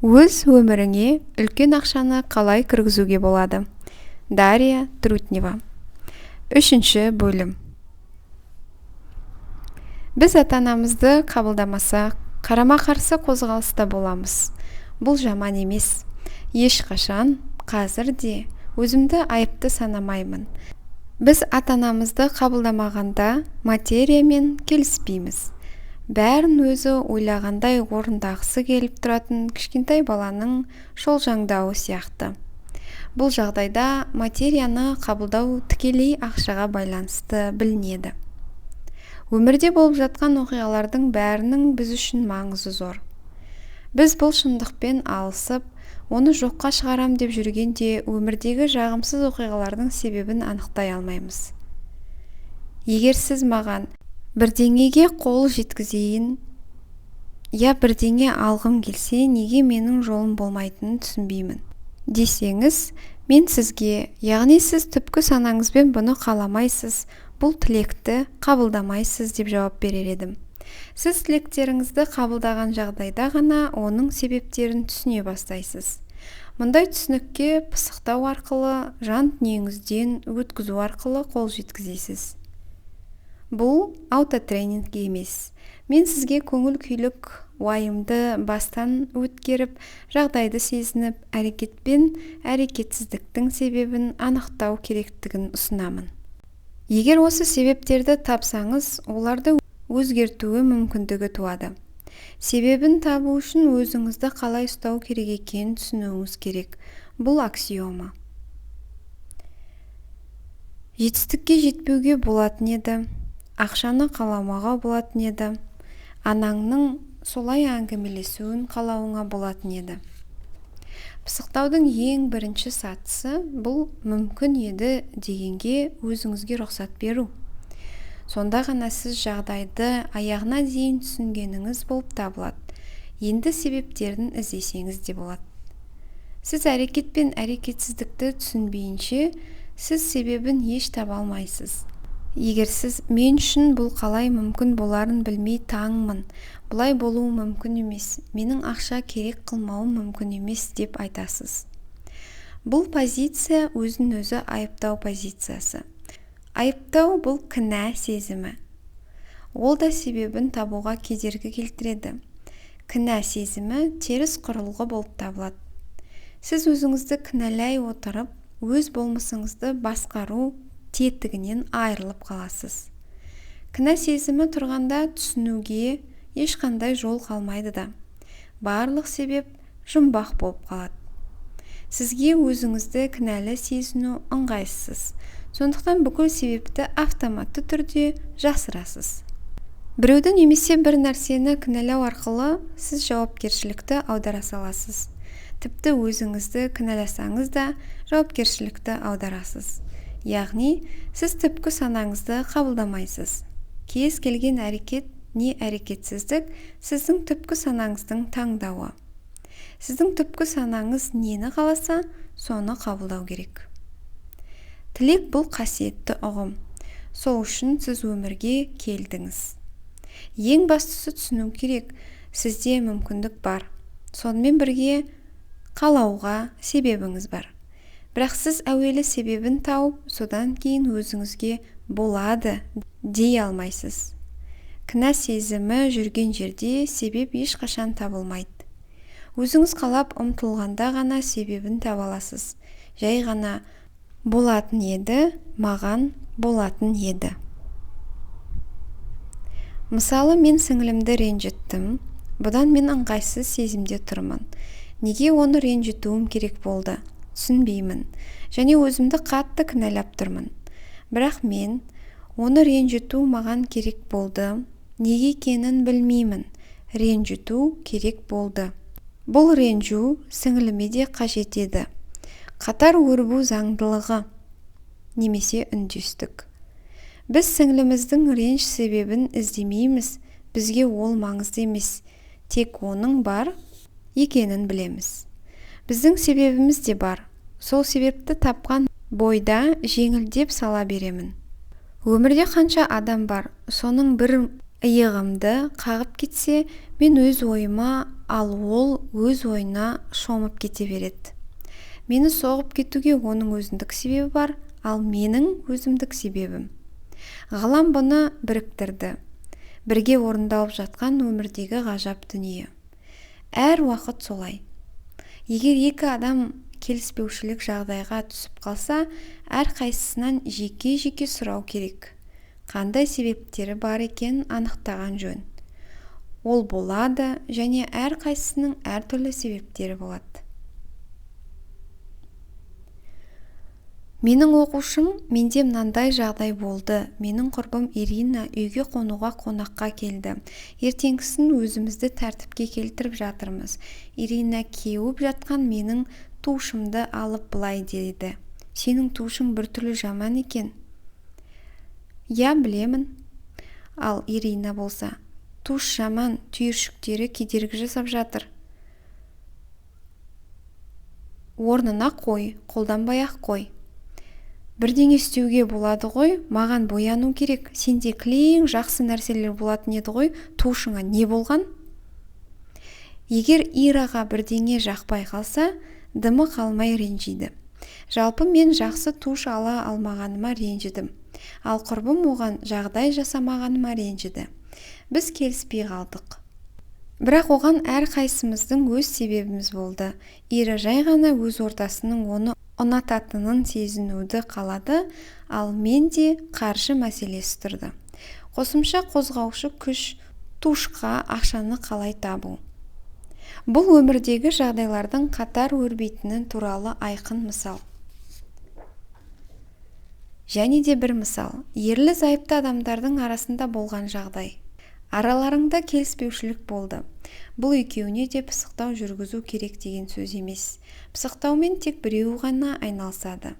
Өз өміріңе үлкен ақшаны қалай кіргізуге болады? Дарья Трутнева. 3 бөлім. Біз ата-анамызды қабылдамасақ, қарама-қарсы қозғалыста боламыз. Бұл жаман емес. Ешқашан, қазір де өзімді айыпты санамаймын. Біз ата-анамызды қабылдамағанда материямен келіспейміз. Бәрін өзі ойлағандай орындағысы келіп тұратын кішкентай баланың шолжаңдауы сияқты. Бұл жағдайда материяны қабылдау тікелей ақшаға байланысты білінеді. Өмірде болып жатқан оқиғалардың бәрінің біз үшін маңызы зор. Біз бұл шындықпен алысып, оны жоққа шығарам деп жүргенде өмірдегі жағымсыз оқиғалардың себебін анықтай алмаймыз. Егер сіз маған бірдеңеге қол жеткізейін, бірдеңе алғым келсе, неге менің жолым болмайтынын түсінбеймін десеңіз, мен сізге, яғни сіз түпкі санаңызбен бұны қаламайсыз, бұл тілекті қабылдамайсыз деп жауап берер едім. Сіз тілектеріңізді қабылдаған жағдайда ғана оның себептерін түсіне бастайсыз. Мұндай түсінікке пысықтау арқылы, жан дүниеңізден өткізу арқылы қол жеткізесіз. Бұл аутотренинг емес. Мен сізге көңіл күйлік уайымды бастан өткеріп, жағдайды сезініп, әрекетпен әрекетсіздіктің себебін анықтау керектігін ұсынамын. Егер осы себептерді тапсаңыз, оларды өзгертуі мүмкіндігі туады. Себебін табу үшін өзіңізді қалай ұстау керек екенін түсінуіңіз керек. Бұл аксиома. Жетістікке жетпеуге болатын еді, ақшаны қаламауға болатын еді, анаңның солай әңгімелесуін қалауыңа болатын еді. Пысықтаудың ең бірінші сатысы бұл мүмкін еді дегенге өзіңізге рұқсат беру. Сонда ғана сіз жағдайды аяғына дейін түсінгеніңіз болып табылады. Енді себептерін іздесеңіз де болады. Сіз әрекет пен әрекетсіздікті түсінбейінше, сіз себебін еш таба алмайсыз. Егер сіз мен үшін бұл қалай мүмкін боларын білмей таңмын, бұлай болуы мүмкін емес, менің ақша керек қылмауым мүмкін емес деп айтасыз. Бұл позиция өзін-өзі айыптау позициясы. Айыптау бұл кінә сезімі. Ол да себебін табуға кедергі келтіреді. Кінә сезімі теріс құрылғы болып табылады. Сіз өзіңізді кінәлай отырып, өз болмысыңызды басқару тетігінен айырылып қаласыз. Кінә сезімі тұрғанда түсінуге ешқандай жол қалмайды да. Барлық себеп жұмбақ болып қалады. Сізге өзіңізді кінәлі сезіну ыңғайсыз. Сондықтан бүкіл себепті автоматты түрде жасырасыз. Біреуді немесе бір нәрсені кінәлау арқылы сіз жауапкершілікті аудара саласыз. Тіпті өзіңізді кінәласаңыз да жауапкершілікті аударасыз. Яғни, сіз түпкі санаңызды қабылдамайсыз. Кез келген әрекет не әрекетсіздік сіздің түпкі санаңыздың таңдауы. Сіздің түпкі санаңыз нені қаласа, соны қабылдау керек. Тілек бұл қасиетті ұғым. Сол үшін сіз өмірге келдіңіз. Ең бастысы түсіну керек, сізде мүмкіндік бар. Сонымен бірге қалауға себебіңіз бар. Бірақ сіз әуелі себебін тауып, содан кейін өзіңізге болады дей алмайсыз. Кінә сезімі жүрген жерде себеп ешқашан табылмайды. Өзіңіз қалап ұмтылғанда ғана себебін таба аласыз. Жай ғана болатын еді, маған болатын еді. Мысалы, мен сіңілімді ренжіттім. Бұдан мен ыңғайсыз сезімде тұрмын. Неге оны ренжітуім керек болды? Түсінбеймін. Және өзімді қатты кінәлап тұрмын. Бірақ мен оны ренжіту маған керек болды. Неге екенін білмеймін. Ренжіту керек болды. Бұл ренжу сіңіліме де қажет еді. Қатар өрбу заңдылығы немесе үндестік. Біз сіңіліміздің ренж себебін іздемейміз. Бізге ол маңызды емес. Тек оның бар екенін білеміз. Біздің себебіміз де бар. Сол себепті тапқан бойда жеңілдеп сала беремін. Өмірде қанша адам бар, соның бір иығымды қағып кетсе, Мен өз ойыма, ал ол өз ойына шомып кете береді. Мені соғып кетуге оның өзіндік себебі бар, ал менің өзімдік себебім. Ғалам бұны біріктірді. Бірге орындалып жатқан өмірдегі ғажап дүние. Әр уақыт солай. Егер екі адам келіспеушілік жағдайға түсіп қалса, әрқайсысынан жеке-жеке сұрау керек. Қандай себептері бар екенін анықтаған жөн. Ол болады және әрқайсысының әртүрлі себептері болады. Менің оқушым, менде мынандай жағдай болды. Менің құрбым Ирина үйге қонуға қонаққа келді. Ертеңгісін өзімізді тәртіпке келтіріп жатырмыз. Ирина кеуіп жатқан менің туышымды алып былай деді. Сенің туышың біртүрлі жаман екен. Я, білемін. Ал Ирина болса, туыш жаман, түйіршіктері кедергі жасап жатыр. Орнына қой, қолданбай-ақ қой. Бірдеңе істеуге болады ғой, маған бояну керек. Сенде кілең жақсы нәрселер болатын еді ғой, туышыңа не болған? Егер Ираға бірдеңе жақпай қалса, дымы қалмай ренжиді. Жалпы мен жақсы туыш ала алмағаныма ренжідім. Ал құрбым оған жағдай жасамағаныма ренжіді. Біз келіспей қалдық. Бірақ оған әрқайсымыздың өз себебіміз болды. Ира жай ғана өз ортасының оны ұнататынын сезінуді қалады, ал мен де қаржы мәселесі тұрды. Қосымша қозғаушы күш туышқа ақшаны қалай табу. Бұл өмірдегі жағдайлардың қатар өрбейтіні туралы айқын мысал. Және де бір мысал, ерлі зайыпты адамдардың арасында болған жағдай. Араларында келіспеушілік болды. Бұл екеуіне де пысықтау жүргізу керек деген сөз емес. Пысықтаумен тек біреуі ғана айналысады.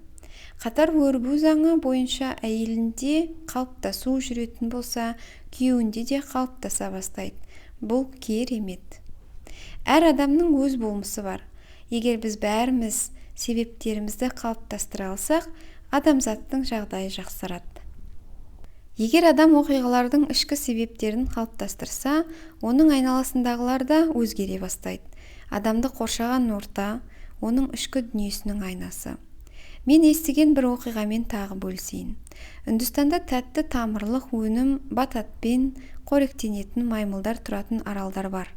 Қатар өрбу заңы бойынша әйелінде қалыптасу жүретін болса, күйеуінде де қалыптаса бастайды. Бұл керемет. Әр адамның өз болмысы бар. Егер біз бәріміз себептерімізді қалыптастыра алсақ, адамзаттың жағдайы жақсарады. Егер адам оқиғалардың ішкі себептерін қалыптастырса, оның айналасындағылар да өзгере бастайды. Адамды қоршаған орта, оның ішкі дүниесінің айнасы. Мен естіген бір оқиғамен тағы бөлісейін. Үндістанда тәтті тамырлық өнім бататпен қоректенетін маймылдар тұратын аралдар бар.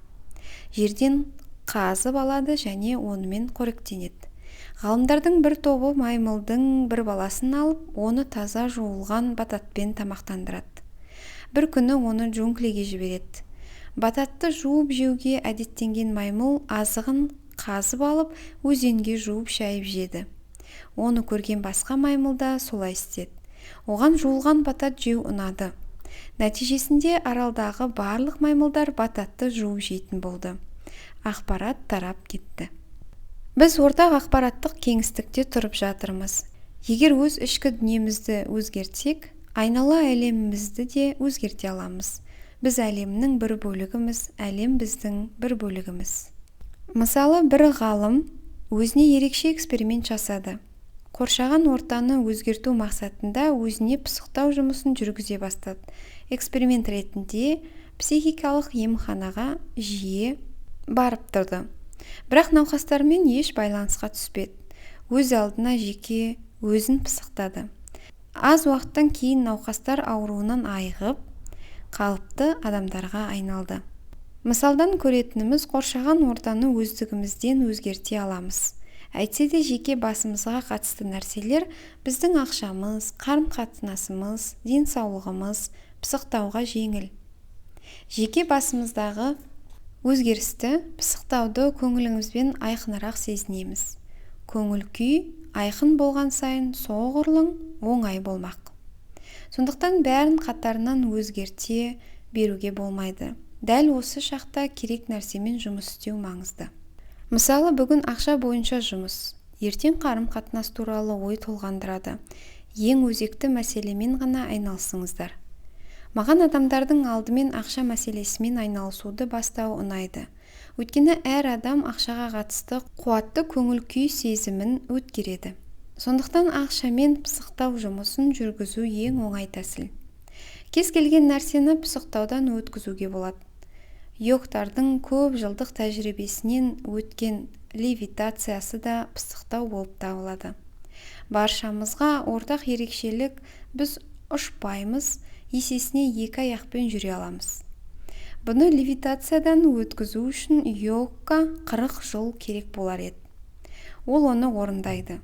Жерден қазып алады және онымен қоректенеді. Ғалымдардың бір тобы маймылдың бір баласын алып, оны таза жуылған бататпен тамақтандырады. Бір күні оны джунглиге жібереді. Бататты жуып жеуге әдеттенген маймыл азығын қазып алып, өзенге жуып шайып жеді. Оны көрген басқа маймыл да солай істеді. Оған жуылған батат жеу ұнады. Нәтижесінде аралдағы барлық маймылдар бататты жуып жейтін болды. Ақпарат тарап кетті. Біз ортақ ақпараттық кеңістікте тұрып жатырмыз. Егер өз ішкі дүниемізді өзгертсек, айнала әлемімізді де өзгерте аламыз. Біз әлемнің бір бөлігіміз, әлем біздің бір бөлігіміз. Мысалы, бір ғалым өзіне ерекше эксперимент жасады. Қоршаған ортаны өзгерту мақсатында өзіне пысықтау жұмысын жүргізе бастады. Эксперимент ретінде психикалық емханаға жиі барып тұрды. Бірақ науқастармен еш байланысқа түспеді. Өз алдына жеке өзін пысықтады. Аз уақыттан кейін науқастар ауруынан айығып, қалыпты адамдарға айналды. Мысалдан көретініміз, қоршаған ортаны өздігімізден өзгерте аламыз. Әйтсе де жеке басымызға қатысты нәрселер біздің ақшамыз, қарым-қатынасымыз, денсаулығымыз пысықтауға жеңіл. Жеке басымыздағы өзгерісті пысықтауды көңілімізбен айқынырақ сезінеміз. Көңіл күй айқын болған сайын соғұрлым оңай болмақ. Сондықтан бәрін қатарынан өзгерте беруге болмайды. Дәл осы шақта керек нәрсемен жұмыс істеу маңызды. Мысалы, бүгін ақша бойынша жұмыс, ертең қарым-қатынас туралы ой толғандырады. Ең өзекті мәселемен ғана айналысыңыздар. Маған адамдардың алдымен ақша мәселесімен айналысуды бастау ұнайды. Өйткені әр адам ақшаға қатысты қуатты көңіл күй сезімін өткереді. Сондықтан ақшамен пысықтау жұмысын жүргізу ең оңай тәсіл. Кез келген нәрсені пысықтаудан өткізуге болады. йогтардың көп жылдық тәжірибесінен өткен левитациясы да пысықтау болып табылады. Баршамызға ортақ ерекшелік, біз ұшпаймыз, есесіне екі аяқпен жүре аламыз. Бұны левитациядан өткізу үшін йогқа 40 жыл керек болар еді. Ол оны орындайды.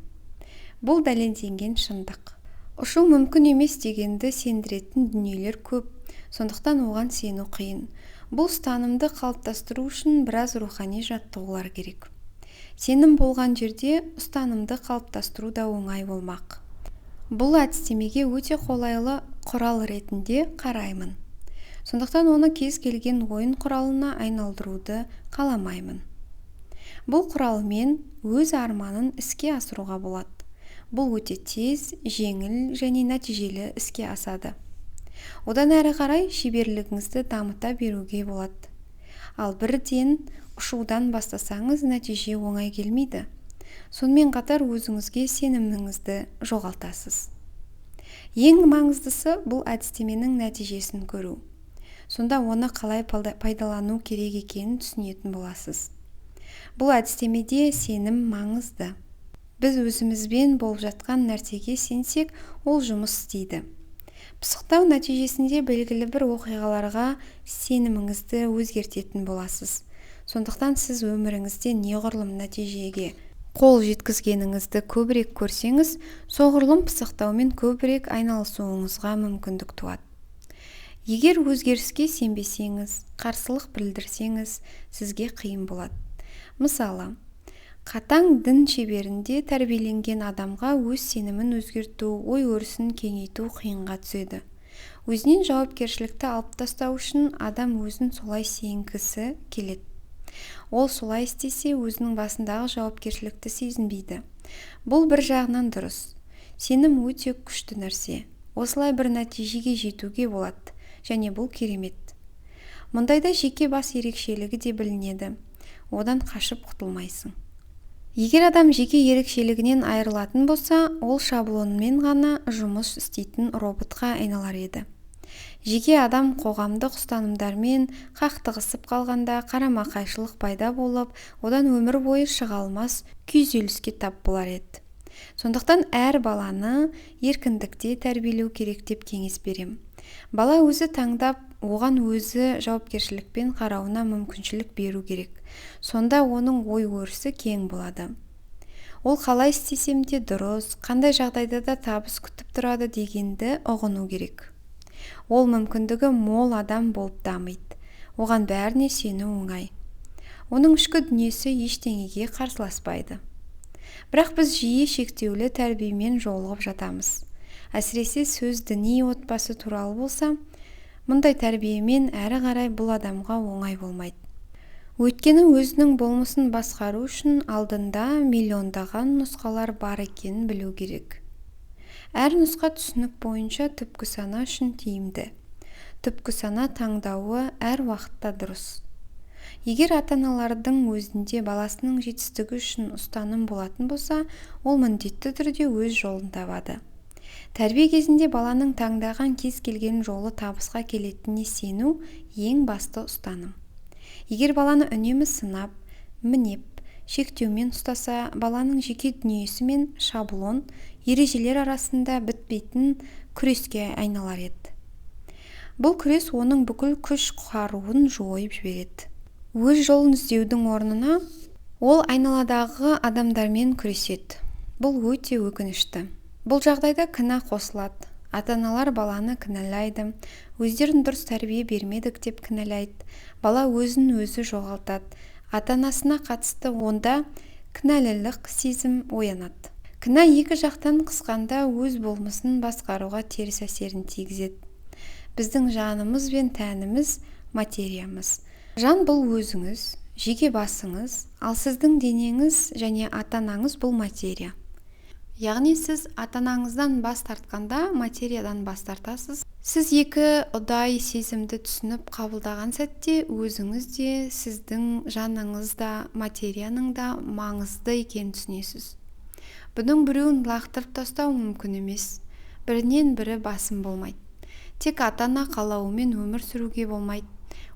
Бұл дәлелденген шындық. Ұшу мүмкін емес дегенді сендіретін дүниелер көп, сондықтан оған сену қиын. Бұл ұстанымды қалыптастыру үшін біраз рухани жаттығулар керек. Сенім болған жерде ұстанымды қалыптастыру да оңай болмақ. Бұл әдістемеге өте қолайлы құрал ретінде қараймын. Сондықтан оны кез келген ойын құралына айналдыруды қаламаймын. Бұл құралмен өз арманын іске асыруға болады. Бұл өте тез, жеңіл және нәтижелі іске асады. Одан әрі қарай шеберлігіңізді дамыта беруге болады. Ал бірден ұшудан бастасаңыз нәтиже оңай келмейді. Сонымен қатар өзіңізге сеніміңізді жоғалтасыз. Ең маңыздысы бұл әдістеменің нәтижесін көру. Сонда оны қалай пайдалану керек екенін түсінетін боласыз. Бұл әдістемеде сенім маңызды. Біз өзімізбен болып жатқан нәрсеге сенсек, ол жұмыс істейді. Пысықтау нәтижесінде белгілі бір оқиғаларға сеніміңізді өзгертетін боласыз. Сондықтан сіз өміріңізде неғұрлым нәтижеге қол жеткізгеніңізді көбірек көрсеңіз, соғұрлым пысықтаумен көбірек айналысуыңызға мүмкіндік туады. Егер өзгеріске сенбесеңіз, қарсылық білдірсеңіз, сізге қиын болады. Мысалы, қатаң дін шеберінде тәрбиеленген адамға өз сенімін өзгерту, ой өрісін кеңейту қиынға түседі. Өзінен жауапкершілікті алып тастау үшін адам өзін солай сенгісі келеді. Ол солай істесе, өзінің басындағы жауапкершілікті сезінбейді. Бұл бір жағынан дұрыс. Сенім өте күшті нәрсе. Осылай бір нәтижеге жетуге болады, және бұл керемет. Мұндайда жеке бас ерекшелігі де білінеді. Одан қашып құтылмайсың. Егер адам жеке ерекшелігінен айырылатын болса, ол шаблонмен ғана жұмыс істейтін роботқа айналар еді. Жеке адам қоғамдық ұстанымдармен қақтығысып қалғанда қарама-қайшылық пайда болып, одан өмір бойы шыға алмас күйзеліске тап болар еді. Сондықтан әр баланы еркіндікте тәрбиелеу керек деп кеңес берем. Бала өзі таңдап, оған өзі жауапкершілікпен қарауына мүмкіншілік беру керек. Сонда оның ой өрісі кең болады. Ол қалай істесем де дұрыс, қандай жағдайда да табыс күтіп тұрады дегенді ұғыну керек. Ол мүмкіндігі мол адам болып дамиды. Оған бәріне сену оңай. Оның ішкі дүниесі ештеңеге қарсыласпайды. Бірақ біз жиі шектеулі тәрбиемен жолығып жатамыз. Әсіресе сөз діни отбасы туралы болса, мұндай тәрбиемен әрі қарай бұл адамға оңай болмайды. Өйткені өзінің болмысын басқару үшін алдында миллиондаған нұсқалар бар екенін білу керек. Әр нұсқа түсінік бойынша түпкі сана үшін тиімді. Түпкі сана таңдауы әр уақытта дұрыс. Егер ата-аналардың өзінде баласының жетістігі үшін ұстаным болатын болса, ол міндетті түрде өз жолын табады. Тәрбие кезінде баланың таңдаған кез келген жолы табысқа келетініне сену ең басты ұстаным. Егер баланы үнемі сынап, мінеп, шектеумен ұстаса, баланың жеке дүниесі мен шаблон, ережелер арасында бітпейтін күреске айналар еді. Бұл күрес оның бүкіл күш қаруын жойып жібереді. Өз жолын іздеудің орнына ол айналадағы адамдармен күреседі. Бұл өте өкінішті. Бұл жағдайда кінә қосылады. Ата-аналар баланы кінәлайды, өздерін дұрыс тәрбие бермедік деп кінәлайды. Бала өзін өзі жоғалтады. Ата-анасына қатысты онда кінәлілік сезім оянады. Кінә екі жақтан қысқанда өз болмысын басқаруға теріс әсерін тигізеді. Біздің жанымыз бен тәніміз материямыз. Жан бұл өзіңіз, жеке басыңыз, ал сіздің денеңіз және ата-анаңыз бұл материя. Яғни сіз ата-анаңыздан бас тартқанда материядан бас тартасыз. Сіз екі ұдай сезімді түсініп қабылдаған сәтте өзіңіз де, сіздің жаныңыз да, материяның да маңызды екенін түсінесіз. Бұның біреуін лақтырып тастау мүмкін емес. Бірінен бірі басым болмайды. Тек ата-ана қалауымен өмір сүруге болмайды.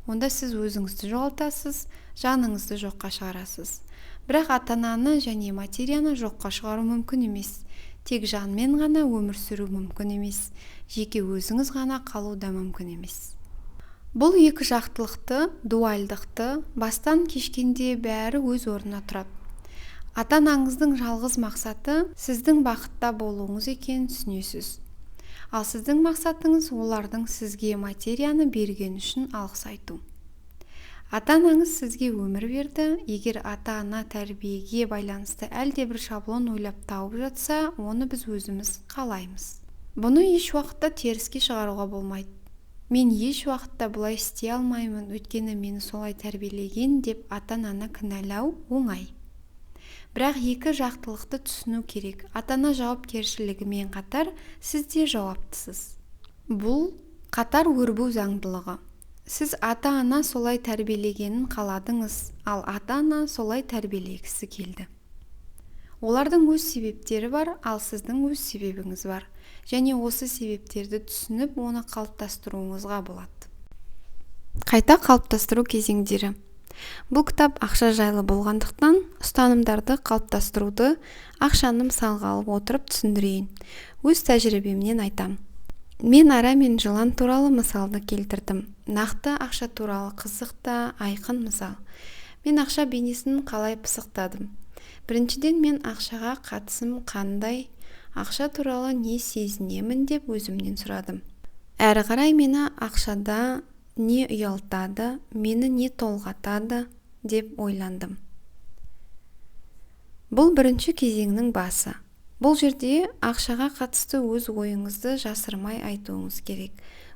онда сіз өзіңізді жоғалтасыз, жаныңызды жоққа шығарасыз. Бірақ ата-ананы және материяны жоққа шығару мүмкін емес. Тек жанмен ғана өмір сүру мүмкін емес. Жеке өзіңіз ғана қалу да мүмкін емес. Бұл екі жақтылықты, дуальдықты бастан кешкенде бәрі өз орнына тұрады. Ата-анаңыздың жалғыз мақсаты сіздің бақытта болуыңыз екенін түсінесіз. Ал сіздің мақсатыңыз олардың сізге материяны берген үшін алғыс айту. Ата-анаңыз сізге өмір берді. Егер ата-ана тәрбиеге байланысты әлде бір шаблон ойлап тауып жатса, оны біз өзіміз қалаймыз. Бұны еш уақытта теріске шығаруға болмайды. Мен еш уақытта бұлай істей алмаймын, өйткені мені солай тәрбиелеген деп ата-ананы кінәлау оңай. Бірақ екі жақтылықты түсіну керек. Ата-ана жауапкершілігімен қатар сіз де жауаптысыз. Бұл қатар өрбу заңдылығы. Сіз ата-ана солай тәрбиелегенін қаладыңыз, ал ата-ана солай тәрбиелегісі келді. Олардың өз себептері бар, ал сіздің өз себебіңіз бар. Және осы себептерді түсініп, оны қалыптастыруыңызға болады. Қайта қалыптастыру кезеңдері. Бұл кітап ақша жайлы болғандықтан, ұстанымдарды қалыптастыруды ақшаны мысалға алып отырып түсіндірейін. Өз тәжірибемнен айтам. Мен ара мен жылан туралы мысалды келтірдім. Нақты ақша туралы қызықты, айқын мысал. Мен ақша бейнесін қалай пысықтадым. Біріншіден мен ақшаға қатысым қандай, ақша туралы не сезінемін деп өзімнен сұрадым. Әрі қарай мені ақшада не ұялтады, мені не толғатады деп ойландым. Бұл бірінші кезеңнің басы. Бұл жерде ақшаға қатысты өз ойыңызды жасырмай айтуыңыз керек.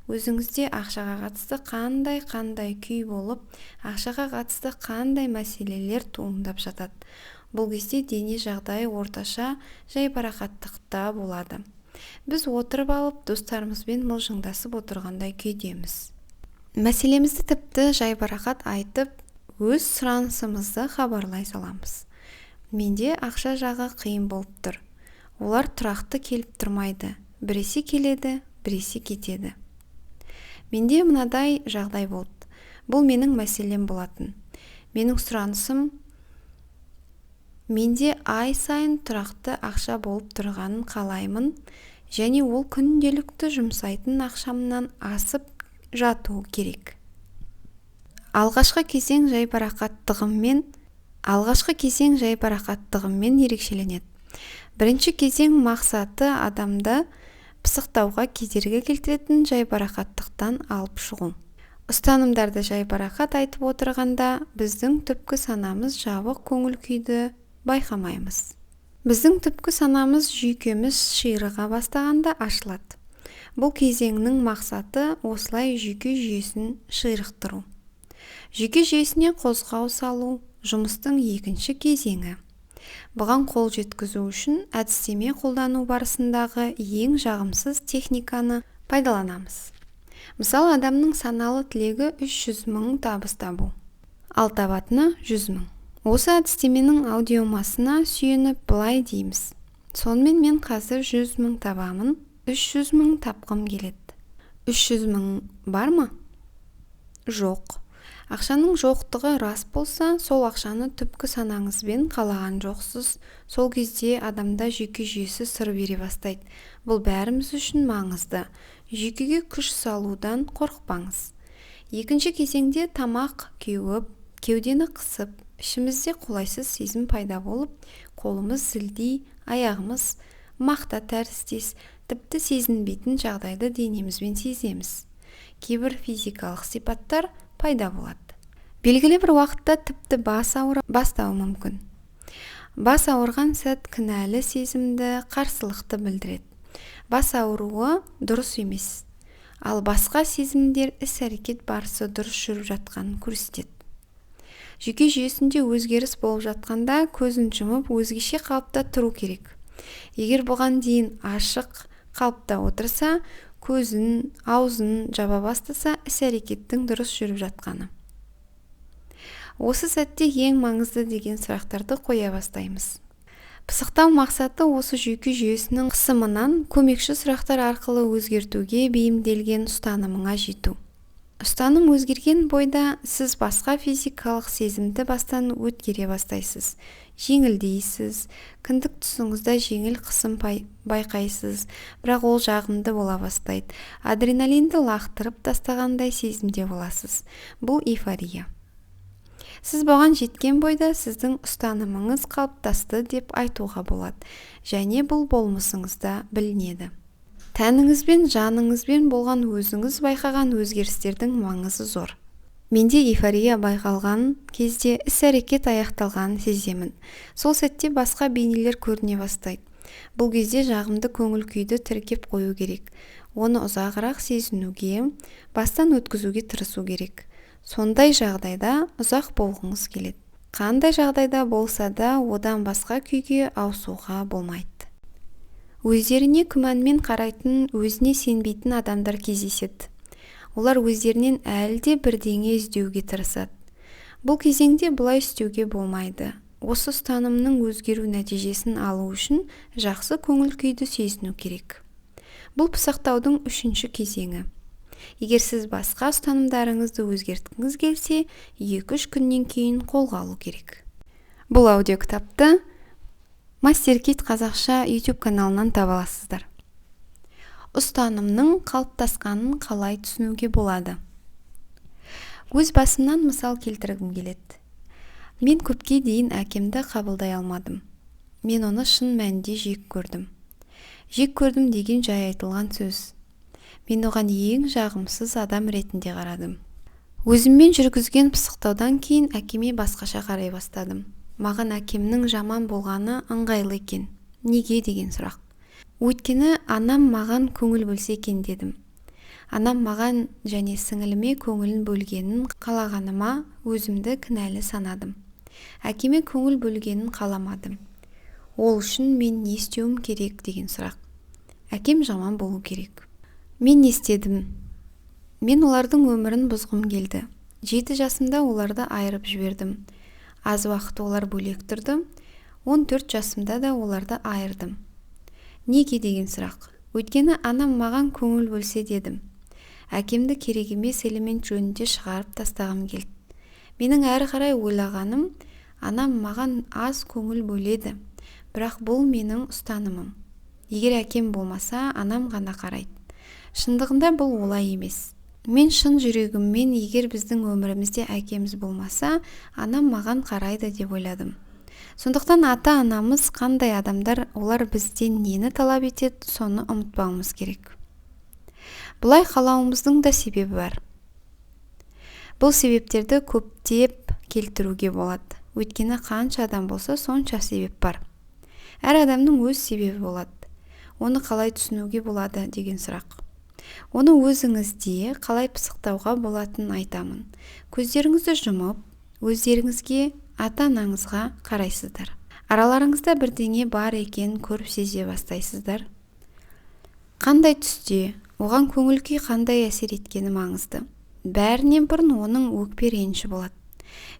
Өзіңізде ақшаға қатысты қандай күй болып, ақшаға қатысты қандай мәселелер туындап жатады. Бұл кезде дене жағдайы орташа жайбарақаттықта болады. Біз отырып алып, достарымызбен мылжыңдасып отырғандай күйдеміз. Мәселемізді тіпті жайбарақат айтып, өз сұранысымызды хабарлай саламыз. Менде ақша жағы қиын болып тұр. Олар тұрақты келіп тұрмайды. Біресе келеді, біресе кетеді. Менде мынадай жағдай болды. Бұл менің мәселем болатын. Менің сұранысым менде ай сайын тұрақты ақша болып тұрғанын қалаймын, және ол күнделікті жұмсайтын ақшамнан асып жатуы керек. Алғашқы кезең жайбарақаттығыммен ерекшеленеді. Бірінші кезең мақсаты адамды пысықтауға кедергі келтіретін жайбарақаттықтан алып шығу. Ұстанымдарды жайбарақат айтып отырғанда, біздің түпкі санамыз жабық көңіл күйді байқамаймыз. Біздің түпкі санамыз жүйкеміз ширыға бастағанда ашылады. Бұл кезеңнің мақсаты осылай жүйке жүйесін ширықтыру. Жүйке жүйесіне қозғау салу жұмыстың екінші кезеңі. Бұған қол жеткізу үшін әдістеме қолдану барысындағы ең жағымсыз техниканы пайдаланамыз. Мысалы, адамның саналы тілегі 300 000 табыс табу, ал табатыны 100 000. Осы әдістеменің аудиомасына сүйеніп былай дейміз. Сонымен мен қазір 100 000 табамын, 300 000 тапқым келеді. 300 000 бар ма? Жоқ. Ақшаның жоқтығы рас болса, сол ақшаны түпкі санаңызбен қалаған жоқсыз. Сол кезде адамда жүйке жүйесі сыр бере бастайды. Бұл бәріміз үшін маңызды. Жүйкеге күш салудан қорықпаңыз. Екінші кезеңде тамақ кеуіп, кеудені қысып, ішімізде қолайсыз сезім пайда болып, қолымыз зілдей, аяғымыз мақта тәріздес, тіпті сезінбейтін жағдайды денемізбен сеземіз. Кейбір физикалық сипаттар пайда болады. Белгілі бір уақытта тіпті бас ауырып бастауы мүмкін. Бас ауырған сәт кінәлі сезімді, қарсылықты білдіреді. Бас ауруы дұрыс емес, ал басқа сезімдер іс-әрекет барысы дұрыс жүріп жатқанын көрсетеді. Жүйке жүйесінде өзгеріс болып жатқанда көзін жұмып өзгеше қалыпта тұру керек. Егер бұған дейін ашық қалыпта отырса, көзін, аузын жаба бастаса, іс-әрекеттің дұрыс жүріп жатқаны. Осы сәтте ең маңызды деген сұрақтарды қоя бастаймыз. Пысықтау мақсаты осы жүйке жүйесінің қысымынан көмекші сұрақтар арқылы өзгертуге бейімделген ұстанымыңа жету. Ұстаным өзгерген бойда сіз басқа физикалық сезімді бастан өткере бастайсыз. Жеңілдейсіз, кіндік тұсыңызда жеңіл қысым байқайсыз, бірақ ол жағымды бола бастайды. Адреналинді лақтырып тастағандай сезімде боласыз. Бұл эйфория. Сіз бұған жеткен бойда сіздің ұстанымыңыз қалыптасты деп айтуға болады, және бұл болмысыңызда білінеді. Тәніңізбен, жаныңызбен болған өзіңіз байқаған өзгерістердің маңызы зор. Менде эйфория байқалған кезде іс-әрекет аяқталғанын сеземін. Сол сәтте басқа бейнелер көріне бастайды. Бұл кезде жағымды көңіл күйді тіркеп қою керек. Оны ұзағырақ сезінуге, бастан өткізуге тырысу керек. Сондай жағдайда ұзақ болғыңыз келеді. Қандай жағдайда болса да одан басқа күйге ауысуға болмайды. Өздеріне күмәнмен қарайтын, өзіне сенбейтін адамдар кездеседі. Олар өздерінен әлде бірдеңе іздеуге тырысады. Бұл кезеңде бұлай істеуге болмайды. Осы ұстанымның өзгеру нәтижесін алу үшін жақсы көңіл күйді сезіну керек. Бұл пысықтаудың 3-ші кезеңі. Егер сіз басқа ұстанымдарыңызды өзгерткіңіз келсе, 2-3 күннен кейін қолға алу керек. Бұл аудиокітапты MasterKit қазақша YouTube каналынан таба аласыздар. Ұстанымның қалыптасқанын қалай түсінуге болады? Өз басымнан мысал келтіргім келеді. Мен көпке дейін әкемді қабылдай алмадым. Мен оны шын мәнінде жек көрдім. Жек көрдім деген жай айтылған сөз. Мен оған ең жағымсыз адам ретінде қарадым. Өзіммен жүргізген пысықтаудан кейін әкеме басқаша қарай бастадым. Маған әкемнің жаман болғаны ыңғайлы екен. Неге деген сұрақ. Өйткені анам маған көңіл бөлсе екен дедім. Анам маған және сіңіліме көңілін бөлгенін қалағаныма өзімді кінәлі санадым. Әкеме көңіл бөлгенін қаламадым. Ол үшін мен не істеуім керек деген сұрақ. Әкем жаман болу керек. Мен не істедім? Мен олардың өмірін бұзғым келді. 7 жасымда оларды айырып жібердім. Аз уақыт олар бөлек тұрды. 14 жасымда да оларды айырдым. Неге деген сұрақ. Өйткені анам маған көңіл бөлсе дедім. Әкемді керек емес элемент жөнінде шығарып тастағым келді. Менің әрі қарай ойлағаным, анам маған аз көңіл бөледі. Бірақ бұл менің ұстанымым. Егер әкем болмаса, анам ғана қарайды. Шындығында бұл олай емес. Мен шын жүрегіммен, егер біздің өмірімізде әкеміз болмаса, анам маған қарайды деп ойладым. Сондықтан ата-анамыз қандай адамдар, олар бізден нені талап етеді, соны ұмытпауымыз керек. Бұлай қалауымыздың да себебі бар. Бұл себептерді көптеп келтіруге болады. Өйткені қанша адам болса, сонша себеп бар. Әр адамның өз себебі болады. Оны қалай түсінуге болады деген сұрақ. Оны өзіңізде қалай пысықтауға болатынын айтамын. Көздеріңізді жұмып, өздеріңізге, ата-анаңызға қарайсыздар. Араларыңызда бірдеңе бар екен көріп сезе бастайсыздар. Қандай түсте, оған көңіл күй қандай әсер еткені маңызды. Бәрінен бұрын оның өкпе реніші болады.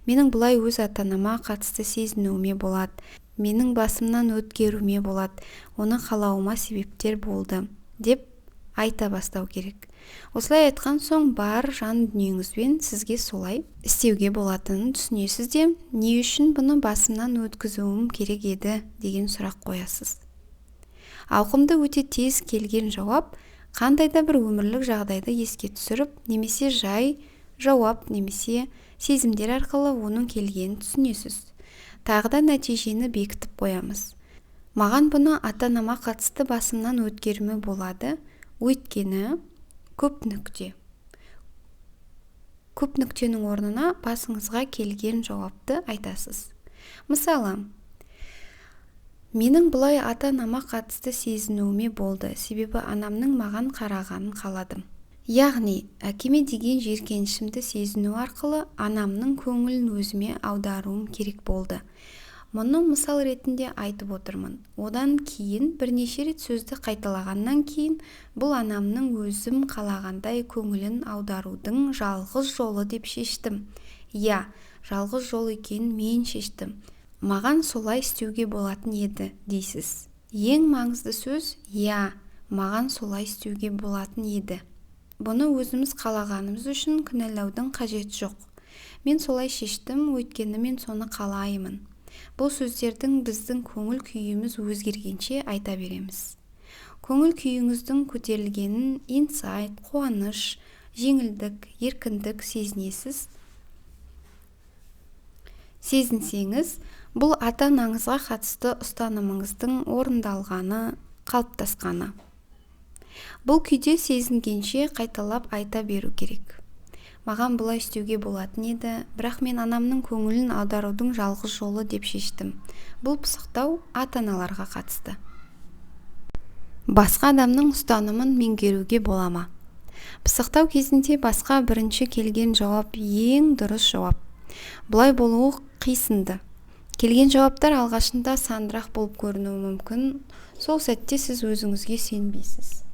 Менің бұлай өз ата-анама қатысты сезінуіме болады. Менің басымнан өткеруіме болады. Оны қалауыма себептер болды деп айта бастау керек. Осылай айтқан соң бар жан дүниеңізбен сізге солай істеуге болатынын түсінесіз де, не үшін бұны басымнан өткізуім керек еді деген сұрақ қоясыз. Ауқымды өте тез келген жауап қандай да бір өмірлік жағдайды еске түсіріп, немесе жай жауап немесе сезімдер арқылы оның келгенін түсінесіз. Тағы да нәтижені бекітіп қоямыз. Маған бұны ата-анама қатысты басымнан өткеруіме болады. Өйткені көп нүкте. Көп нүктенің орнына басыңызға келген жауапты айтасыз. Мысалы, менің бұлай ата-анама қатысты сезінуіме болды, себебі анамның маған қарағанын қаладым. Яғни, әкеме деген жиіркенішімді сезіну арқылы анамның көңілін өзіме аударуым керек болды. Мұны мысал ретінде айтып отырмын. Одан кейін бірнеше рет сөзді қайталағаннан кейін бұл анамның өзім қалағандай көңілін аударудың жалғыз жолы деп шештім. Жалғыз жол екенін мен шештім. Маған солай істеуге болатын еді дейсіз. Ең маңызды сөз маған солай істеуге болатын еді. Бұны өзіміз қалағанымыз үшін кінәлаудың қажеті жоқ. Мен солай шештім, өйткені мен соны қалаймын. Бұл сөздердің біздің көңіл күйіміз өзгергенше айта береміз. Көңіл күйіңіздің көтерілгенін инсайт, қуаныш, жеңілдік, еркіндік сезінсеңіз, бұл ата-анаңызға қатысты ұстанымыңыздың орындалғаны, қалыптасқаны. Бұл күйде сезінгенше қайталап айта беру керек. Маған бұлай істеуге болатын еді, бірақ мен анамның көңілін аударудың жалғыз жолы деп шештім. Бұл пысықтау ата-аналарға қатысты. Басқа адамның ұстанымын меңгеруге бола ма? Пысықтау кезінде басқа бірінші келген жауап ең дұрыс жауап. Бұлай болуы қисынды. Келген жауаптар алғашында сандырақ болып көрінуі мүмкін. Сол сәтте сіз өзіңізге сенбейсіз.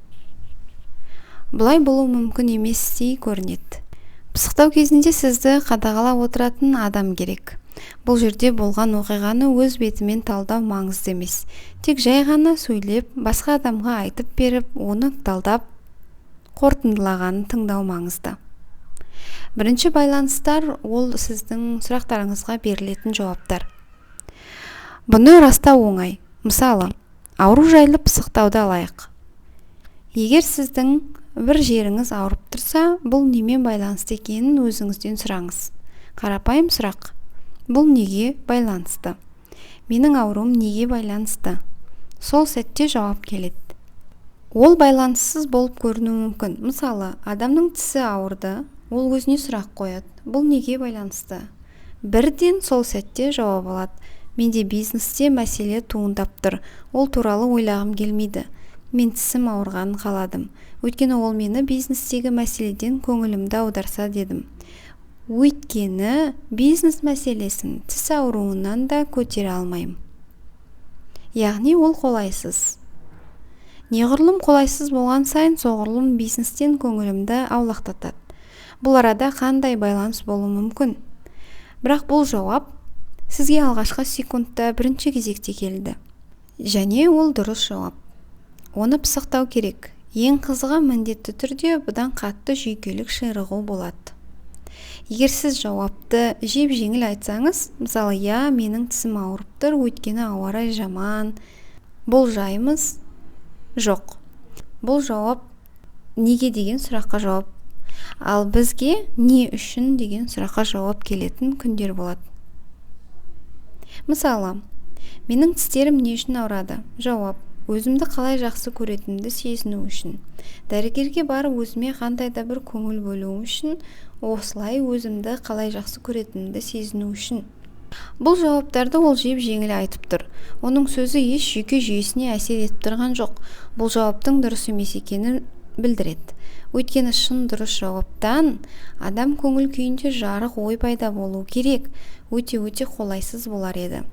Бұлай болуы мүмкін еместей көрінеді. Пысықтау кезінде сізді қадағалап отыратын адам керек. Бұл жерде болған оқиғаны өз бетімен талдау маңызды емес. Тек жай ғана сөйлеп, басқа адамға айтып беріп, оны талдап, қорытындылағанын тыңдау маңызды. Бірінші байланыстар ол сіздің сұрақтарыңызға берілетін жауаптар. Бұны растау оңай. Мысалы, ауру жайлы пысықтауды алайық. Егер сіздің бір жеріңіз ауырып тұрса, бұл немен байланысты екенін өзіңізден сұраңыз. Қарапайым сұрақ. Бұл неге байланысты? Менің ауруым неге байланысты? Сол сәтте жауап келеді. Ол байланыссыз болып көрінуі мүмкін. Мысалы, адамның тісі ауырды, ол өзіне сұрақ қояды. Бұл неге байланысты? Бірден сол сәтте жауап алады. Менде бизнесте мәселе туындап тұр. Ол туралы ойлағым келмейді. Мен тісім ауырғанын қаладым. Өйткені ол мені бизнестегі мәселеден көңілімді аударса дедім. Өйткені бизнес мәселесін тіс ауруынан да көтере алмаймын. Яғни ол қолайсыз. Неғұрлым қолайсыз болған сайын, соғұрлым бизнестен көңілімді аулақтатады. Бұл арада қандай байланыс болуы мүмкін? Бірақ бұл жауап сізге алғашқы секундта бірінші кезекте келді. Және ол дұрыс жауап. Оны пысықтау керек. Ең қызығы міндетті түрде бұдан қатты жүйкелік ширығу болады. Егер сіз жауапты жеп-жеңіл айтсаңыз, мысалы, я, менің тісім ауырып тұр, өйткені ауа райы жаман. Бұл жайымыз жоқ. Бұл жауап неге деген сұраққа жауап. Ал бізге не үшін деген сұраққа жауап келетін күндер болады. Мысалы, менің тістерім не үшін ауырады? Жауап. Өзімді қалай жақсы көретінімді сезіну үшін. Дәрігерге барып өзіме қандай да бір көңіл бөлу үшін, осылай өзімді қалай жақсы көретінімді сезіну үшін. Бұл жауаптарды ол жеп-жеңіл айтып тұр. Оның сөзі еш жүйке жүйесіне әсер етіп тұрған жоқ. Бұл жауаптың дұрыс емес екенін білдіреді. Өйткені шын дұрыс жауаптан адам көңіл күйінде жарық ой пайда болу керек. Өте қолайсыз болар еді.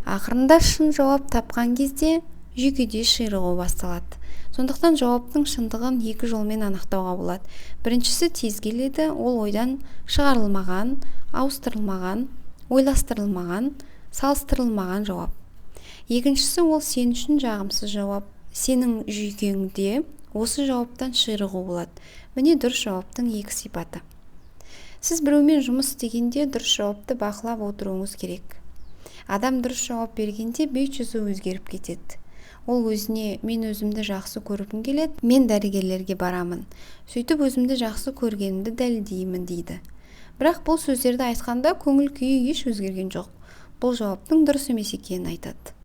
Ақырында шын жауап тапқан кезде жүйкеде ширығу басталады. Сондықтан жауаптың шындығын екі жолмен анықтауға болады. Біріншісі тез келеді, ол ойдан шығарылмаған, ауыстырылмаған, ойластырылмаған, салыстырылмаған жауап. Екіншісі ол сен үшін жағымсыз жауап. Сенің жүйкеңде осы жауаптан ширығу болады. Міне дұрыс жауаптың екі сипаты. Сіз біреумен жұмыс істегенде дұрыс жауапты бақылап отыруыңыз керек. Адам дұрыс жауап бергенде бет-жүзі өзгеріп кетеді. Ол өзіне мен өзімді жақсы көргім келеді, мен дәрігерлерге барамын. Сөйтіп өзімді жақсы көргенімді дәлелдеймін дейді. Бірақ бұл сөздерді айтқанда көңіл күйі еш өзгерген жоқ. Бұл жауаптың дұрыс емес екенін айтады.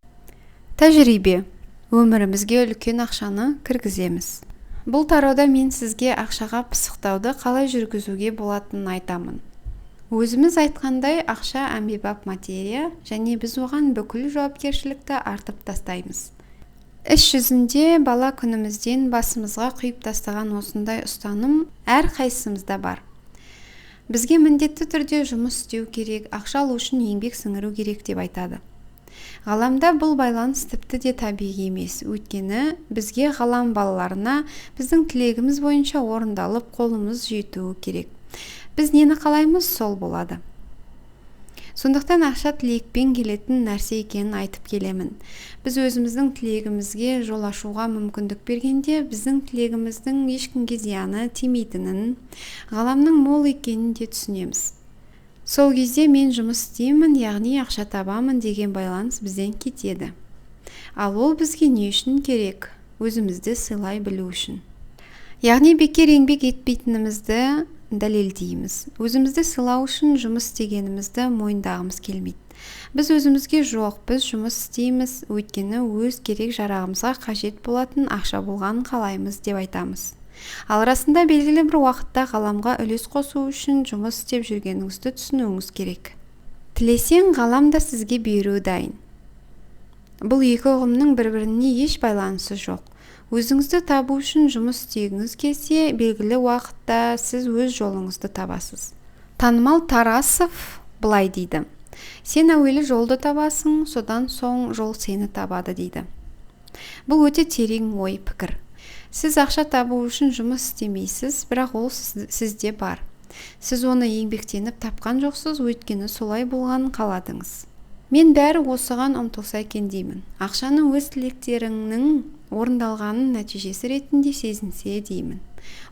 Тәжірибе. Өмірімізге үлкен ақшаны кіргіземіз. Бұл тарауда мен сізге ақшаға пысықтауды қалай жүргізуге болатынын айтамын. Өзіміз айтқандай ақша әмбебап материя, және біз оған бүкіл жауапкершілікті артып тастаймыз. Іс жүзінде бала күнімізден басымызға құйып тастаған осындай ұстаным әр қайсымызда бар. Бізге міндетті түрде жұмыс істеу керек, ақша алу үшін еңбек сіңіру керек деп айтады. Ғаламда бұл байланыс тіпті де табиғи емес, өйткені бізге ғалам балаларына біздің тілегіміз бойынша орындалып қолымыз жетуі керек. Біз нені қалаймыз, сол болады. Сондықтан ақша тілекпен келетін нәрсе екенін айтып келемін. Біз өзіміздің тілегімізге жол ашуға мүмкіндік бергенде, біздің тілегіміздің ешкімге зияны тимейтінін, ғаламның мол екенін де түсінеміз. Сол кезде мен жұмыс істеймін, яғни ақша табамын деген байланыс бізден кетеді. Ал ол бізге не үшін керек? Өзімізді сыйлай білу үшін. Яғни бекер еңбек етпейтінімізді дәлелдейміз. Өзімізді сыйлау үшін жұмыс істегенімізді мойындағымыз келмейді. Біз өзімізге жоқ, біз жұмыс істейміз, өйткені өз керек жарағымызға қажет болатын ақша болғанын қалаймыз деп айтамыз. Ал расында белгілі бір уақытта ғаламға үлес қосу үшін жұмыс істеп жүргеніңізді түсінуіңіз керек. Тілесең, ғалам да сізге беруі дайын. Бұл екі ұғымның бір-біріне еш байланысы жоқ. Өзіңізді табу үшін жұмыс істегіңіз келсе, белгілі уақытта сіз өз жолыңызды табасыз. Танымал Тарасов былай дейді: сен әуелі жолды табасың, содан соң жол сені табады дейді. Бұл өте терең ой пікір. Сіз ақша табу үшін жұмыс істемейсіз, бірақ ол сізде бар. Сіз оны еңбектеніп тапқан жоқсыз, өйткені солай болғанын қаладыңыз. Мен бәрі осыған ұмтылса екен деймін. Ақшаны өз тілектеріңнің орындалғанын нәтижесі ретінде сезінсе деймін.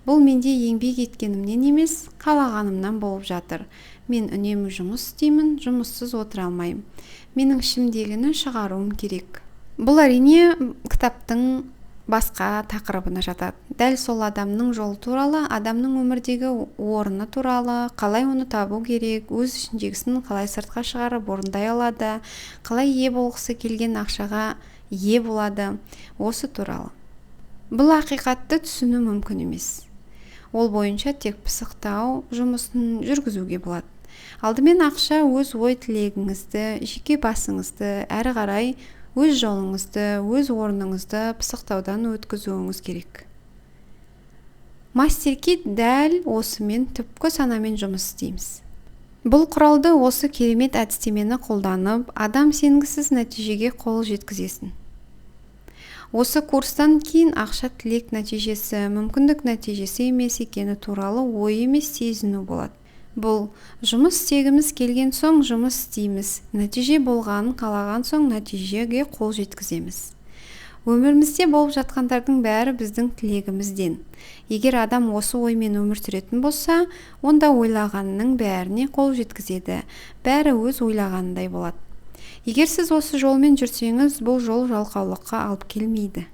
Бұл менде еңбек еткенімнен емес, қалағанымнан болып жатыр. Мен үнемі жұмыс істеймін, жұмыссыз отыра алмаймын. Менің ішімдегіні шығаруым керек. Бұл әрине кітаптың басқа тақырыбына жатады. Дәл сол адамның жолы туралы, адамның өмірдегі орны туралы, қалай оны табу керек, өз ішіндегісін қалай сыртқа шығарып орындай алады, қалай ие болғысы келген ақшаға ие болады, осы туралы. Бұл ақиқатты түсіну мүмкін емес. Ол бойынша тек пысықтау жұмысын жүргізуге болады. Алдымен ақша өз ой тілегіңізді, жеке басыңызды әрі қарай өз жолыңызды, өз орныңызды пысықтаудан өткізуіңіз керек. Мастеркит дәл осымен түпкі санамен жұмыс істейміз. Бұл құралды, осы керемет әдістемені қолданып, адам сенгісіз нәтижеге қол жеткізесің. Осы курстан кейін ақша тілек нәтижесі, мүмкіндік нәтижесі емес екені туралы ой емес сезіну болады. Бұл жұмыс істегіміз келген соң жұмыс істейміз, нәтиже болғанын қалаған соң нәтижеге қол жеткіземіз. Өмірімізде болып жатқандардың бәрі біздің тілегімізден. Егер адам осы оймен өмір сүретін болса, онда ойлағанның бәріне қол жеткізеді, бәрі өз ойлағанындай болады. Егер сіз осы жолмен жүрсеңіз, бұл жол жалқаулыққа алып келмейді.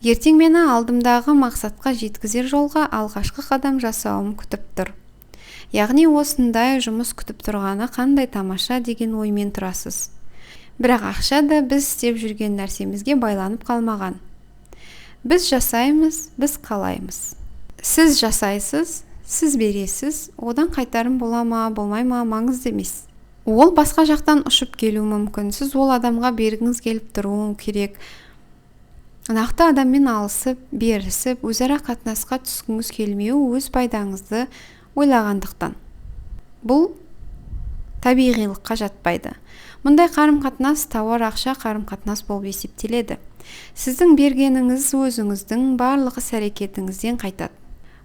Ертең мені алдымдағы мақсатқа жеткізер жолға алғашқы қадам жасауым күтіп тұр. Яғни осындай жұмыс күтіп тұрғаны қандай тамаша деген оймен тұрасыз. Бірақ ақша да біз істеп жүрген нәрсемізге байланып қалмаған. Біз жасаймыз, біз қалаймыз. Сіз жасайсыз, сіз бересіз, одан қайтарым бола ма, болмай ма маңызды емес. Ол басқа жақтан ұшып келу мүмкін. Сіз ол адамға бергіңіз келіп тұруы керек. Нақты адаммен алысып, берісіп, өзара қатынасқа түскіңіз келмеу өз пайдаңызды ойлағандықтан. Бұл табиғилыққа жатпайды. Мұндай қарым-қатынас тауар ақша қарым-қатынас болып есептеледі. Сіздің бергеніңіз өзіңіздің барлық іс-әрекетіңізден қайтады.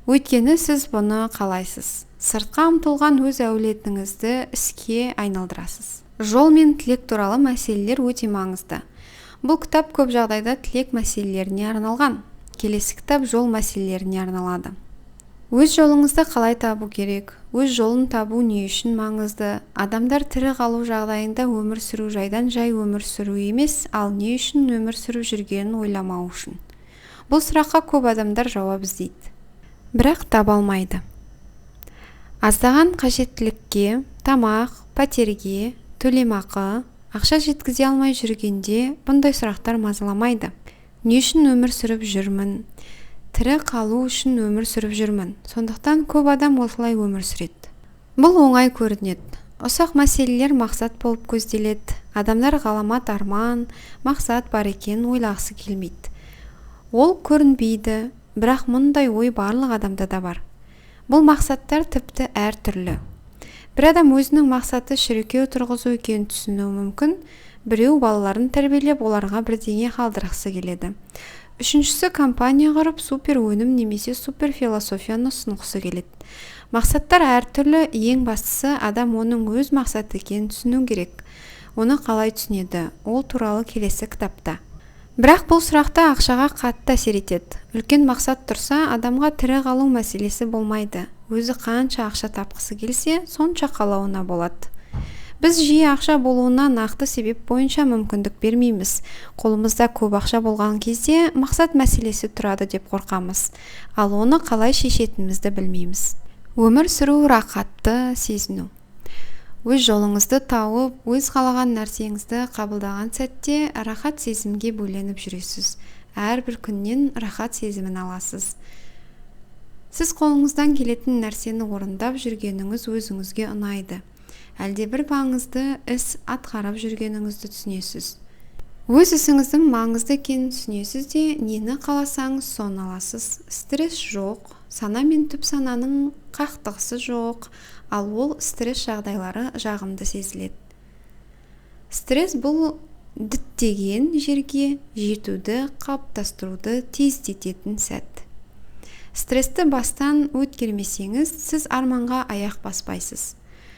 Өйткені сіз бұны қалайсыз. Сыртқа ұмтылған өз әулетіңізді іске айналдырасыз. Жол мен тілек туралы мәселелер өте маңызды. Бұл кітап көп жағдайда тілек мәселелеріне арналған. Келесі кітап жол мәселелеріне арналады. Өз жолыңызды қалай табу керек? Өз жолын табу не үшін маңызды? Адамдар тірі қалу жағдайында өмір сүру жайдан жай өмір сүру емес, ал не үшін өмір сүріп жүргенін ойламау үшін. Бұл сұраққа көп адамдар жауап іздейді, бірақ таба алмайды. Аздаған қажеттілікке, тамақ, пәтерге, төлемақы, ақша жеткізе алмай жүргенде бұндай сұрақтар мазаламайды. Не үшін өмір сүріп жүрмін? Тірі қалу үшін өмір сүріп жүрмін. Сондықтан көп адам осылай өмір сүреді. Бұл оңай көрінеді. Ұсақ мәселелер мақсат болып көзделеді. Адамдар ғаламат арман, мақсат бар екенін ойлағысы келмейді. Ол көрінбейді, бірақ мұндай ой барлық адамда да бар. Бұл мақсаттар тіпті әр түрлі. Бір адам өзінің мақсаты шіркеу тұрғызу екенін түсінуі мүмкін. Біреу балаларын тәрбиелеп, оларға бірдеңе қалдырғысы келеді. Үшіншісі компания құрып супер өнім немесе супер философияны ұсынғысы келеді. Мақсаттар әртүрлі, ең бастысы адам оның өз мақсаты екенін түсіну керек. Оны қалай түсінеді? Ол туралы келесі кітапта. Бірақ бұл сұрақта ақшаға қатты әсер етеді. Үлкен мақсат тұрса, адамға тірі қалу мәселесі болмайды. Өзі қанша ақша тапқысы келсе, сонша қалауына болады. Біз жиі ақша болуына нақты себеп бойынша мүмкіндік бермейміз. Қолымызда көп ақша болған кезде мақсат мәселесі тұрады деп қорқамыз. Ал оны қалай шешетінімізді білмейміз. Өмір сүру рақатты сезіну. Өз жолыңызды тауып, өз қалаған нәрсеңізді қабылдаған сәтте рахат сезімге бөленіп жүресіз. Әрбір күннен рахат сезімін аласыз. Сіз қолыңыздан келетін нәрсені орындап жүргеніңіз өзіңізге ұнайды. Әлде бір маңызды іс атқарып жүргеніңізді түсінесіз. Өз ісіңіздің маңызды екенін түсінесіз де, нені қаласаңыз соны аласыз. Стресс жоқ, сана мен түп сананың қақтығысы жоқ, ал ол стресс жағдайлары жағымды сезіледі. Стресс бұл діттеген жерге жетуді, қалыптастыруды тездететін сәт. Стрессті бастан өткермесеңіз, сіз арманға аяқ баспайсыз.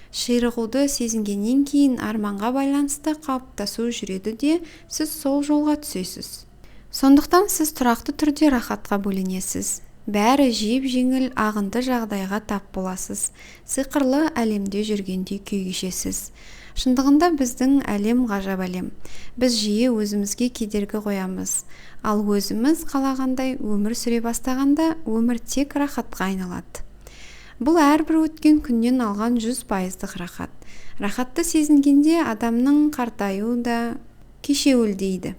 Ширығуды сезінгеннен кейін арманға байланысты қалыптасу жүреді де, сіз сол жолға түсесіз. Сондықтан сіз тұрақты түрде рахатқа бөленесіз. Бәрі жеп-жеңіл ағынды жағдайға тап боласыз. Сиқырлы әлемде жүргендей күй кешесіз. Шындығында біздің әлем ғажап әлем. Біз жиі өзімізге кедергі қоямыз. Ал өзіміз қалағандай өмір сүре бастағанда өмір тек рахатқа айналады. Бұл әрбір өткен күннен алған 100%-лық рахат. Рахатты сезінгенде адамның қартаюы да кешеуілдейді.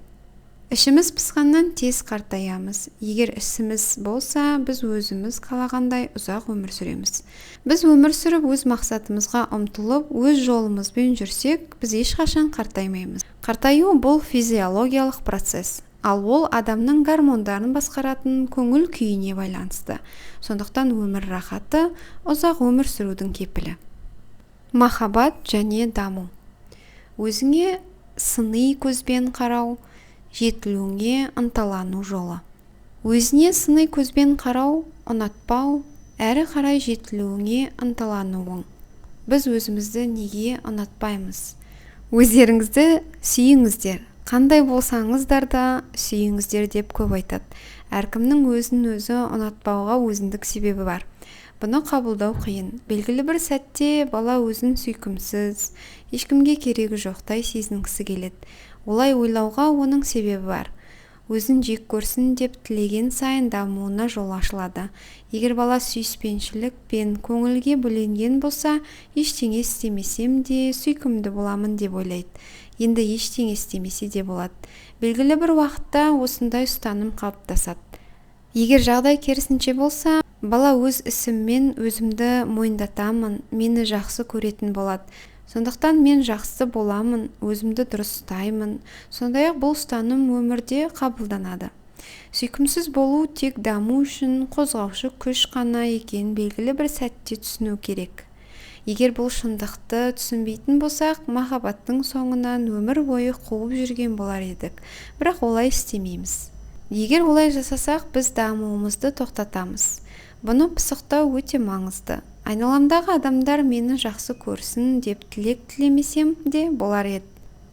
Ішіміз пысқаннан тез қартаямыз. Егер ісіміз болса, біз өзіміз қалағандай ұзақ өмір сүреміз. Біз өмір сүріп, өз мақсатымызға ұмтылып, өз жолымызбен жүрсек, біз ешқашан қартаймаймыз. Қартаю бұл физиологиялық процесс. Ал ол адамның гормондарын басқаратын көңіл күйіне байланысты. Сондықтан өмір рахаты ұзақ өмір сүрудің кепілі. Махаббат және даму. Өзіңе сыни көзбен қарау, жетілуіңе ынталану жолы. Өзіне сыни көзбен қарау, ұнатпау, әрі қарай жетілуіңе ынталануың. Біз өзімізді неге ұнатпаймыз? Өздеріңізді сүйіңіздер. Қандай болсаңыздар да сүйіңіздер деп көп айтады. Әркімнің өзін өзі ұнатпауға өзіндік себебі бар. Бұны қабылдау қиын. Белгілі бір сәтте бала өзін сүйкімсіз, ешкімге керегі жоқтай сезінгісі келеді. Олай ойлауға оның себебі бар. Өзін жек көрсін деп тілеген сайын дамуына жол ашылады. Егер бала сүйіспеншілік пен көңілге бөленген болса, ештеңе істемесем де сүйкімді боламын деп ойлайды. Енді ештеңе істемесе де болады. Белгілі бір уақытта осындай ұстаным қалыптасады. Егер жағдай керісінше болса, бала өз ісіммен өзімді мойындатамын, мені жақсы көретін болады. Сондықтан мен жақсы боламын, өзімді дұрыс ұстаймын. Сондай-ақ бұл ұстаным өмірде қабылданады. Сүйкімсіз болу тек даму үшін қозғаушы күш қана екенін белгілі бір сәтте түсіну керек. Егер бұл шындықты түсінбейтін болсақ, махаббаттың соңынан өмір бойы қуып жүрген болар едік. Бірақ олай істемейміз. Егер олай жасасақ, біз дамуымызды тоқтатамыз. Бұны пысықтау өте маңызды. Айналамдағы адамдар мені жақсы көрсін деп тілек тілемесем де болар еді.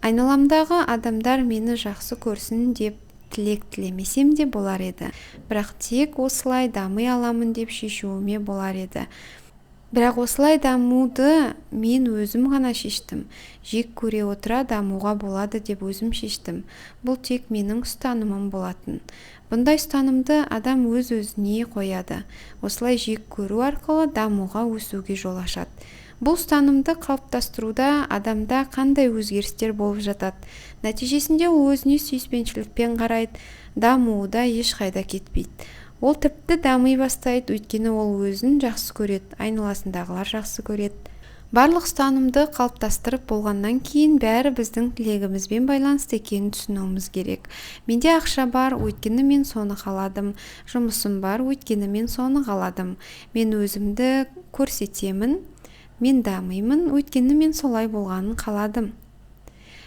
Айналамдағы адамдар мені жақсы көрсін деп тілек тілемесем де болар еді. Бірақ тек осылай дами аламын деп шешуіме болар еді. Бірақ осылай дамуды мен өзім ғана шештім. Жек көре отыра дамуға болады деп өзім шештім. Бұл тек менің ұстанымым болатын. Бұндай ұстанымды адам өз-өзіне қояды. Осылай жек көру арқылы дамуға өсуге жол ашады. Бұл ұстанымды қалыптастыруда адамда қандай өзгерістер болып жатады? Нәтижесінде ол өзіне сүйіспеншілікпен қарайды, дамуы да ешқайда кетпейді. Ол тіпті дами бастайды, өйткені ол өзін жақсы көреді, айналасындағылар жақсы көреді. Барлық ұстанымды қалыптастырып болғаннан кейін бәрі біздің тілегімізбен байланысты екенін түсінуіміз керек. Менде ақша бар, өйткені мен соны қаладым. Жұмысым бар, өйткені мен соны қаладым. Мен өзімді көрсетемін, мен дамимын, өйткені мен солай болғанын қаладым.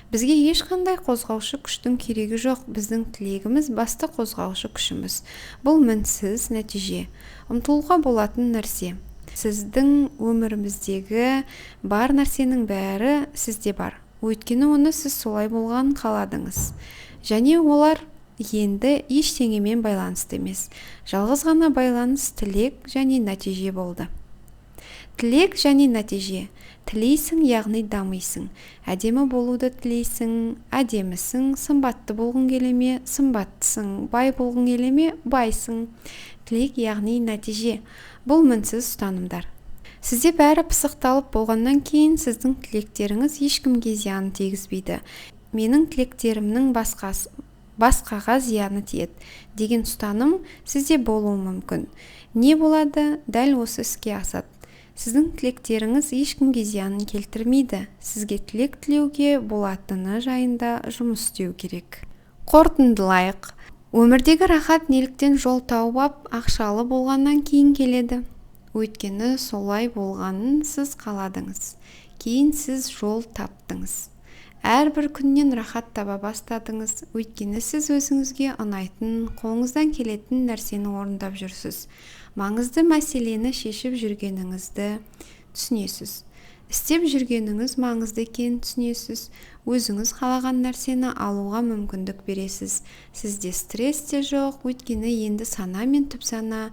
Бізге ешқандай қозғаушы күштің керегі жоқ. Біздің тілегіміз басты қозғаушы күшіміз. Бұл мінсіз нәтиже, ұмтылуға болатын нәрсе. Сіздің өміріміздегі бар нәрсенің бәрі сізде бар. Өйткені оны сіз солай болған қаладыңыз. Және олар енді ештеңемен байланысты емес. Жалғыз ғана байланыс тілек және нәтиже болды. Тілек және нәтиже. Тілейсің, яғни дамисың. Әдемі болуды тілейсің, әдемісің. Сымбатты болғың келе ме, сымбаттысың. Бай болғың келе ме, байсың. Тілек, яғни нәтиже. Бұл мінсіз ұстанымдар. Сізде бәрі пысықталып болғаннан кейін сіздің тілектеріңіз ешкімге зиян тигізбейді. Менің тілектерімнің басқаға зияны тиеді деген ұстаным сізде болуы мүмкін. Не болады? Дәл осы іске асады. Сіздің тілектеріңіз ешкімге зиянын келтірмейді. Сізге тілек тілеуге болатыны жайында жұмыс істеу керек. Қорытындылайық. Өмірдегі рахат неліктен жол тауып ап, ақшалы болғаннан кейін келеді. Өйткені солай болғанын сіз қаладыңыз. Кейін сіз жол таптыңыз. Әрбір күннен рахат таба бастадыңыз. Өйткені сіз өзіңізге ұнайтын, қолыңыздан келетін нәрсені орындап жүрсіз. Маңызды мәселені шешіп жүргеніңізді түсінесіз. Істеп жүргеніңіз маңызды екенін түсінесіз. Өзіңіз қалаған нәрсені алуға мүмкіндік бересіз. Сізде стресс те жоқ, өйткені енді сана мен түп сана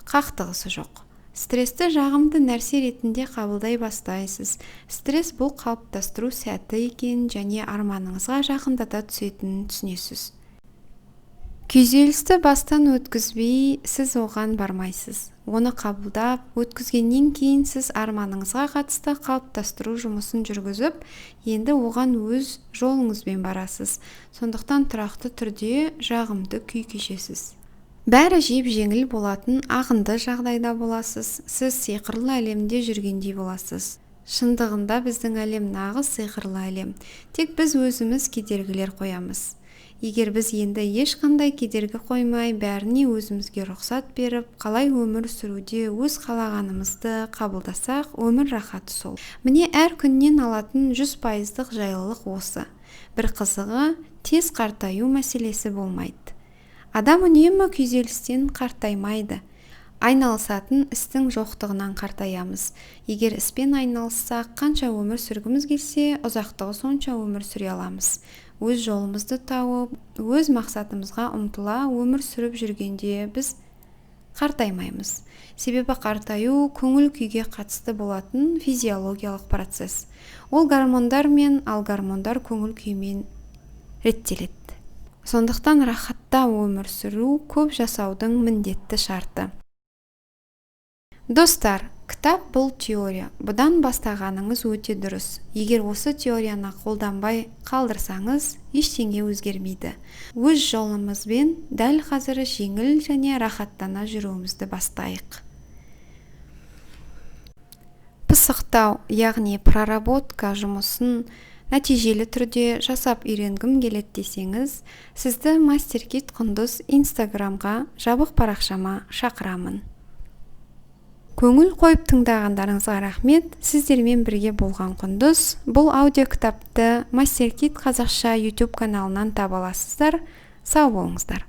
қақтығысы жоқ. Стрессті жағымды нәрсе ретінде қабылдай бастайсыз. Стресс бұл қалыптастыру сәті екенін және арманыңызға жақындата түсетінін түсінесіз. Күйзелісті бастан өткізбей, сіз оған бармайсыз. Оны қабылдап, өткізгеннен кейін сіз арманыңызға қатысты қалыптастыру жұмысын жүргізіп, енді оған өз жолыңызбен барасыз. Сондықтан тұрақты түрде жағымды күй кешесіз. Бәрі жеп-жеңіл болатын ағынды жағдайда боласыз. Сіз сиқырлы әлемде жүргендей боласыз. Шындығында біздің әлем нағыз сиқырлы әлем. Тек біз өзіміз кедергілер қоямыз. Егер біз енді ешқандай кедергі қоймай, бәріне өзімізге рұқсат беріп, қалай өмір сүруде өз қалағанымызды қабылдасақ, өмір рахаты сол. Міне әр күннен алатын 100% жайлылық осы. Бір қызығы, тез қартаю мәселесі болмайды. Адам үнемі күйзелістен қартаймайды. Айналысатын істің жоқтығынан қартаямыз. Егер іспен айналыссақ, қанша өмір сүргіміз келсе, ұзақтығы сонша өмір сүре аламыз. Өз жолымызды тауып, өз мақсатымызға ұмтыла өмір сүріп жүргенде біз қартаймаймыз. Себебі қартаю көңіл күйге қатысты болатын физиологиялық процесс. Ол гормондар мен алгормондар көңіл күймен реттеледі. Сондықтан рахатта өмір сүру көп жасаудың міндетті шарты. Достар, кітап бұл теория. Бұдан бастағаныңыз өте дұрыс. Егер осы теорияны қолданбай қалдырсаңыз, ештеңе өзгермейді. Өз жолымызбен дәл қазір жеңіл және рахаттана жүруімізді бастайық. Пысықтау, яғни проработка жұмысын нәтижелі түрде жасап үйренгім келеді десеңіз, сізді MasterKit Құндыз Инстаграмға жабық парақшама шақырамын. Көңіл қойып тыңдағандарыңызға рахмет. Сіздермен бірге болған Құндыз. Бұл аудио кітапты MasterKit қазақша YouTube каналынан таба аласыздар. Сау болыңыздар.